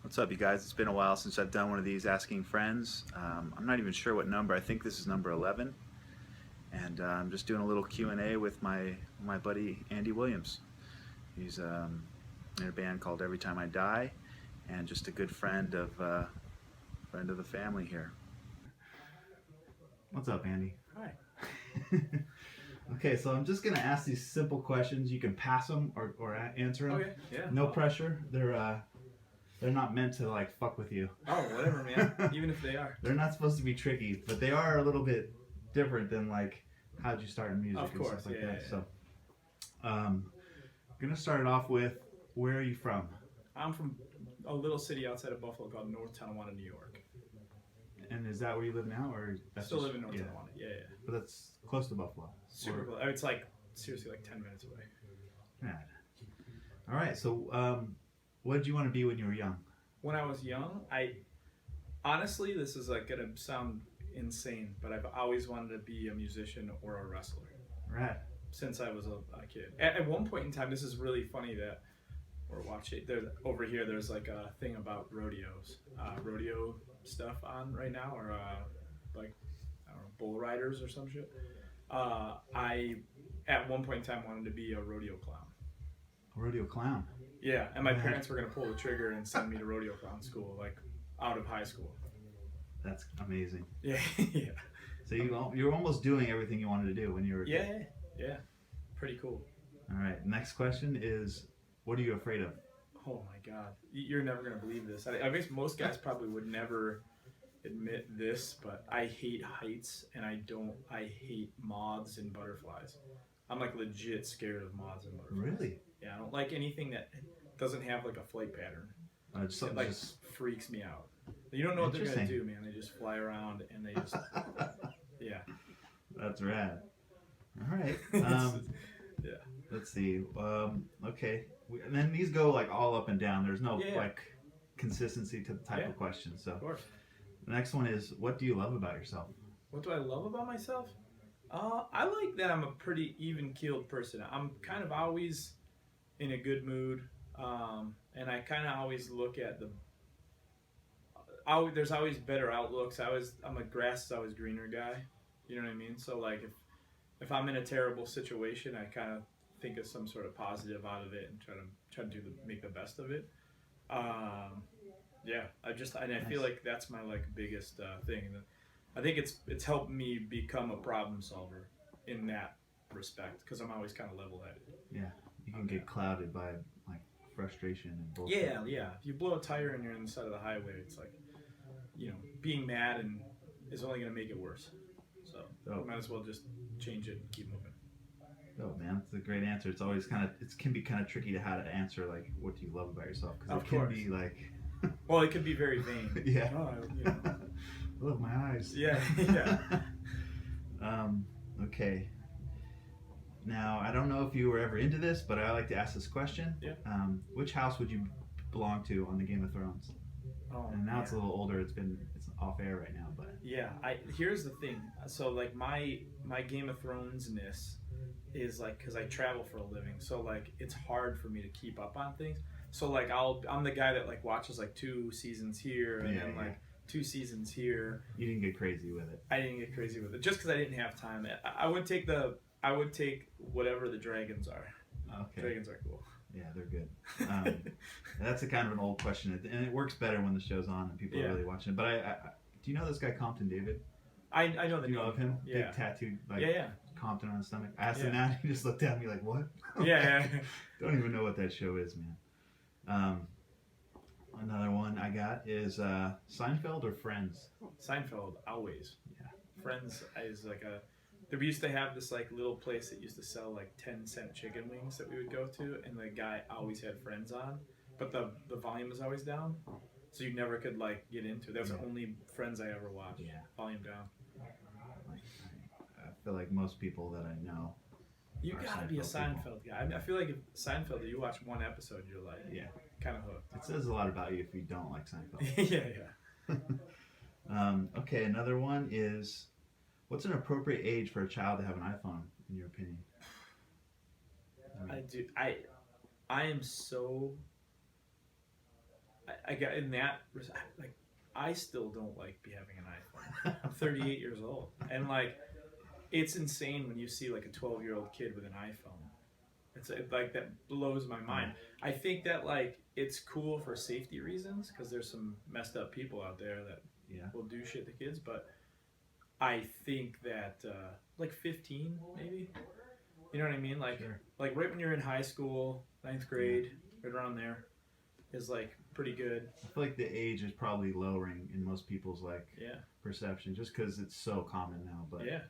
What's up, you guys? It's been a while since I've done one of these asking friends. I'm not even sure what number. I think this is number 11. And I'm just doing a little Q&A with my buddy Andy Williams. He's in a band called Every Time I Die, and just a good friend of the family here. What's up, Andy? Hi. Okay, so I'm just gonna ask these simple questions. You can pass them or answer them. Okay, yeah. No pressure. They're not meant to like fuck with you. Oh, whatever, man. Even if they are. They're not supposed to be tricky, but they are a little bit different than like how'd you start in music Of course, and stuff like yeah, that. yeah. So, gonna start it off with, where are you from? I'm from a little city outside of Buffalo called North Tonawanda, New York. And is that where you live now, or that's Still just, live in North yeah. Tonawanda. Yeah, yeah. But that's close to Buffalo. Super close. It's like seriously like 10 minutes away. Rad. All right. So, what did you want to be when you were young? When I was young, I honestly, this is like gonna sound insane, but I've always wanted to be a musician or a wrestler. Rad. Since I was a kid. At one point in time, this is really funny that we're watching. Over here, there's like a thing about rodeos, rodeo stuff on right now, or like I don't know, bull riders or some shit. I at one point in time wanted to be a rodeo clown. A rodeo clown. Yeah, and my parents were gonna pull the trigger and send me to rodeo clown school, like out of high school. That's amazing. Yeah, yeah. So you were almost doing everything you wanted to do when you were a kid. Yeah. Pretty cool. All right. Next question is, what are you afraid of? Oh my God, you're never gonna believe this. I guess most guys probably would never admit this, but I hate heights, and I hate moths and butterflies. I'm like legit scared of moths and butterflies. Really? Yeah, I don't like anything that doesn't have like a flight pattern. It like freaks me out. You don't know what they're gonna do, man. They just fly around and they just yeah. That's rad. All right. Yeah. Let's see. Okay. And then these go like all up and down. There's no like consistency to the type of question. So of course. The next one is, what do you love about yourself? What do I love about myself? I like that I'm a pretty even-keeled person. I'm kind of always in a good mood, and I kind of always look at there's always better outlooks. I'm a grass is always greener guy. You know what I mean? So like if I'm in a terrible situation, I kind of think of some sort of positive out of it and try to make the best of it. Yeah, I feel like that's my like biggest thing. And I think it's helped me become a problem solver in that respect, because I'm always kind of level-headed. Yeah, you can get clouded by like frustration and bullshit. Yeah. If you blow a tire and you're on the side of the highway, it's like, being mad and is only gonna make it worse. So might as well just change it and keep moving. Oh man, that's a great answer. It's always it can be kind of tricky to how to answer like, what do you love about yourself? Because it can be like. Well, it could be very vain. Yeah. I love my eyes. Yeah. Okay. Now, I don't know if you were ever into this, but I like to ask this question. Yeah. Which house would you belong to on the Game of Thrones? Oh, and now it's a little older. It's off air right now, but yeah. Here's the thing. So like my Game of Thrones-ness is like, because I travel for a living, so like it's hard for me to keep up on things. So like I'm the guy that like watches like 2 seasons here and then like 2 seasons here. You didn't get crazy with it. I didn't get crazy with it just because I didn't have time. I would take whatever the dragons are. Okay. Dragons are cool. Yeah, they're good. That's a kind of an old question, and it works better when the show's on and people are really watching it. But I do you know this guy Compton David? I know the name. Do you know of him? Yeah. Big tattooed yeah. Compton on his stomach. I asked him that. He just looked at me like, what? Yeah. Don't even know what that show is, man. Another one I got is Seinfeld or Friends? Seinfeld, always. Yeah. Friends is like we used to have this like little place that used to sell like 10-cent chicken wings that we would go to, and the guy always had Friends on, but the volume was always down, so you never could like get into it. That was the only Friends I ever watched. Yeah. Volume down. I feel like most people that I know. You gotta be a Seinfeld guy. I feel like if Seinfeld, you watch one episode, you're like, kind of hooked. It says a lot about you if you don't like Seinfeld. Yeah. Okay, another one is, what's an appropriate age for a child to have an iPhone, in your opinion? I am so I got in that like I still don't like having an iPhone. I'm 38 years old, and like it's insane when you see like a 12-year-old kid with an iPhone. It's like that blows my mind. I think that like it's cool for safety reasons because there's some messed up people out there that will do shit to kids, but I think that like 15 maybe, you know what I mean? Like like right when you're in high school, ninth grade, right around there, is like pretty good. I feel like the age is probably lowering in most people's like perception, just because it's so common now. But it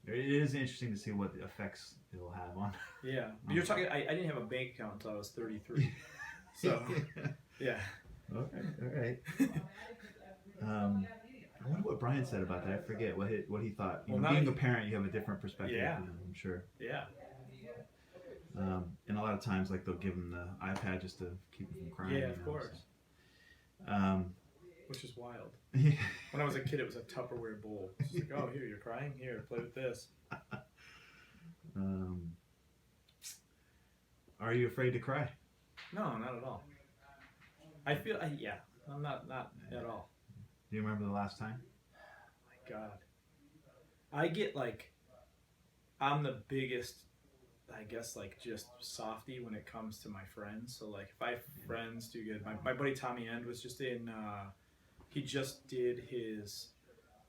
is interesting to see what the effects it'll have on. But you're talking. I didn't have a bank account until I was 33. So Okay, all right. I wonder what Brian said about that. I forget what he thought. You know, being a parent, you have a different perspective. I'm sure. And a lot of times, like they'll give them the iPad just to keep them from crying. Yeah, of course. Which is wild. When I was a kid, it was a Tupperware bowl. It's like, oh, here, you're crying? Here, play with this. Are you afraid to cry? No, not at all. I feel, I'm not at all. Do you remember the last time? Oh my God. I get like, I'm the biggest, I guess, like just softy when it comes to my friends. So like if I have friends do good, my buddy Tommy End was just in, he just did his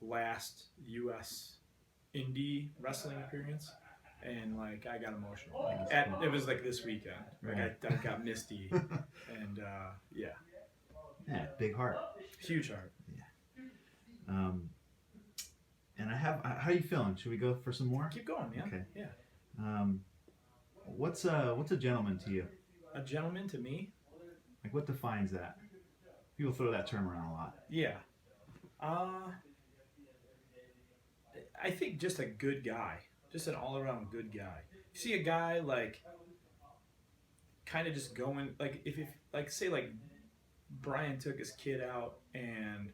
last US indie wrestling appearance. And like I got emotional. Like, it was like this weekend. Like I got misty, and big heart, huge heart. And I have. How are you feeling? Should we go for some more? Keep going, yeah. Okay. Yeah. What's a gentleman to you? A gentleman to me? Like what defines that? People throw that term around a lot. Yeah. I think just a good guy. Just an all-around good guy. You see a guy like kind of just going like if like say like Brian took his kid out and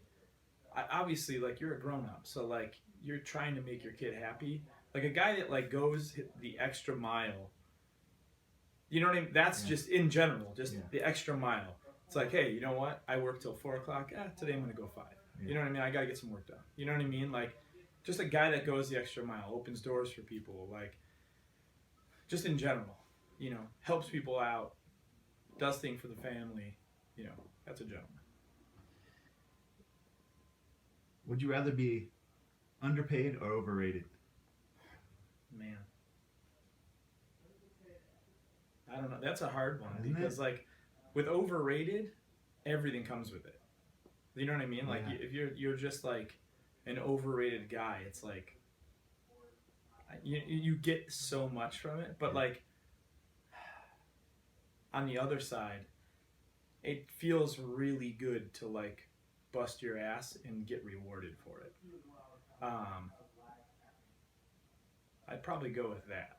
obviously like you're a grown-up, so like you're trying to make your kid happy. Like a guy that like goes the extra mile. You know what I mean? That's just in general, just the extra mile. It's like, hey, you know what? I work till 4 o'clock. Today I'm gonna go 5. You know what I mean? I gotta get some work done. You know what I mean? Like. Just a guy that goes the extra mile, opens doors for people, like, just in general, you know, helps people out, does things for the family, you know, that's a gentleman. Would you rather be underpaid or overrated? Man. I don't know. That's a hard one. Isn't because, like, with overrated, everything comes with it. You know what I mean? Like, if you're just, like, an overrated guy, it's like you get so much from it, but like on the other side, it feels really good to like bust your ass and get rewarded for it. I'd probably go with that.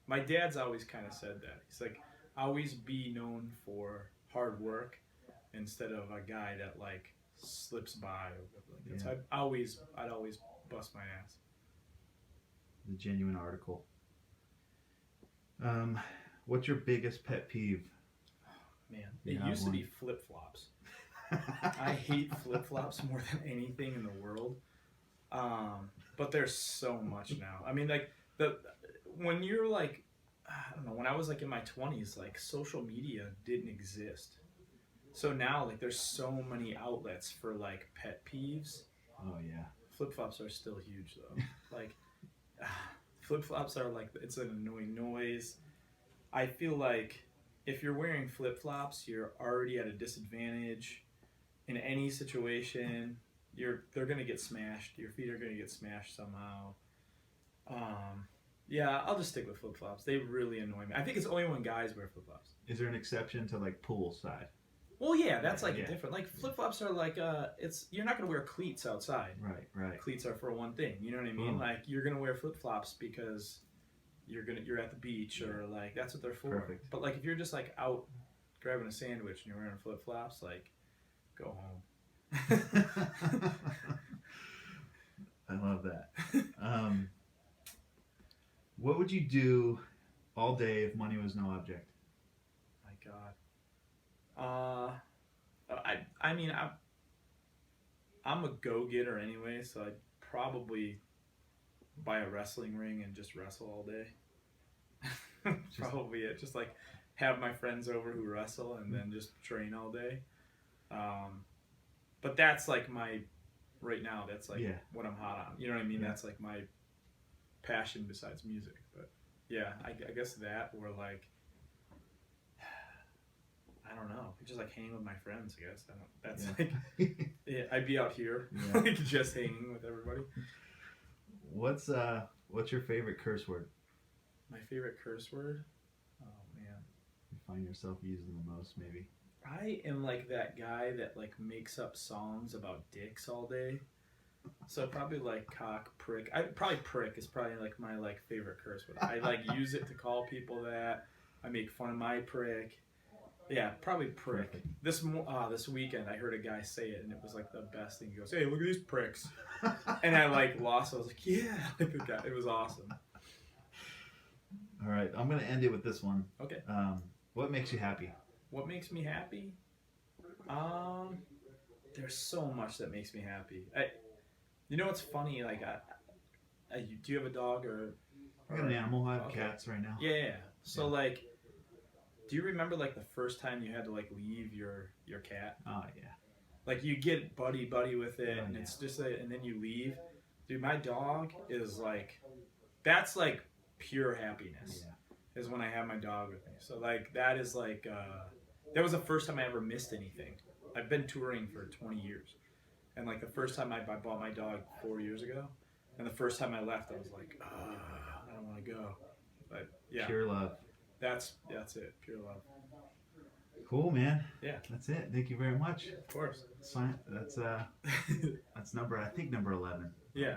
My dad's always kind of said that. He's like, always be known for hard work instead of a guy that like slips by. So I'd always bust my ass. The genuine article. What's your biggest pet peeve? Man, it used to be flip-flops. I hate flip-flops more than anything in the world. But there's so much now. I mean, like when you're like, I don't know, when I was like in my 20s, like social media didn't exist. So now, like, there's so many outlets for, like, pet peeves. Oh, yeah. Flip-flops are still huge, though. Like, flip-flops are, like, it's an annoying noise. I feel like if you're wearing flip-flops, you're already at a disadvantage. In any situation, they're going to get smashed. Your feet are going to get smashed somehow. Yeah, I'll just stick with flip-flops. They really annoy me. I think it's only when guys wear flip-flops. Is there an exception to, like, poolside? Well, yeah, that's like different. Like flip-flops are like you're not gonna wear cleats outside. Right. Cleats are for one thing. You know what I mean? Like you're gonna wear flip-flops because you're at the beach or like that's what they're for. Perfect. But like if you're just like out grabbing a sandwich and you're wearing flip-flops, like go home. I love that. What would you do all day if money was no object? My God. I mean, I'm a go-getter anyway, so I'd probably buy a wrestling ring and just wrestle all day. Probably it. Just like have my friends over who wrestle and then just train all day. But that's like right now, that's like what I'm hot on. You know what I mean? That's like my passion besides music. But yeah, I guess that, or like, I don't know, just like hang with my friends, I guess. That's like, I'd be out here, like just hanging with everybody. What's your favorite curse word? My favorite curse word? Oh man. You find yourself using the most, maybe. I am like that guy that like makes up songs about dicks all day. So probably like cock, prick. Probably prick is probably like my like favorite curse word. I like use it to call people that. I make fun of my prick. Yeah, probably prick. Perfect. This weekend I heard a guy say it and it was like the best thing. He goes, "Hey, look at these pricks," and I like lost. I was like, "Yeah," like the guy. It was awesome. All right, I'm gonna end it with this one. Okay. What makes you happy? What makes me happy? There's so much that makes me happy. You know what's funny? Like, do you have a dog or? I got an animal. I have cats right now. Yeah. So like, do you remember like the first time you had to like leave your cat? Oh yeah. Like you get buddy with it, and it's just and then you leave. Dude, my dog is like, that's like pure happiness. Yeah. Is when I have my dog with me. So like that is like, that was the first time I ever missed anything. I've been touring for 20 years. And like the first time I bought my dog 4 years ago, and the first time I left, I was like, I don't want to go. But yeah, pure love. That's it, pure love. Cool, man. Yeah, that's it. Thank you very much. Of course. That's number 11. Yeah.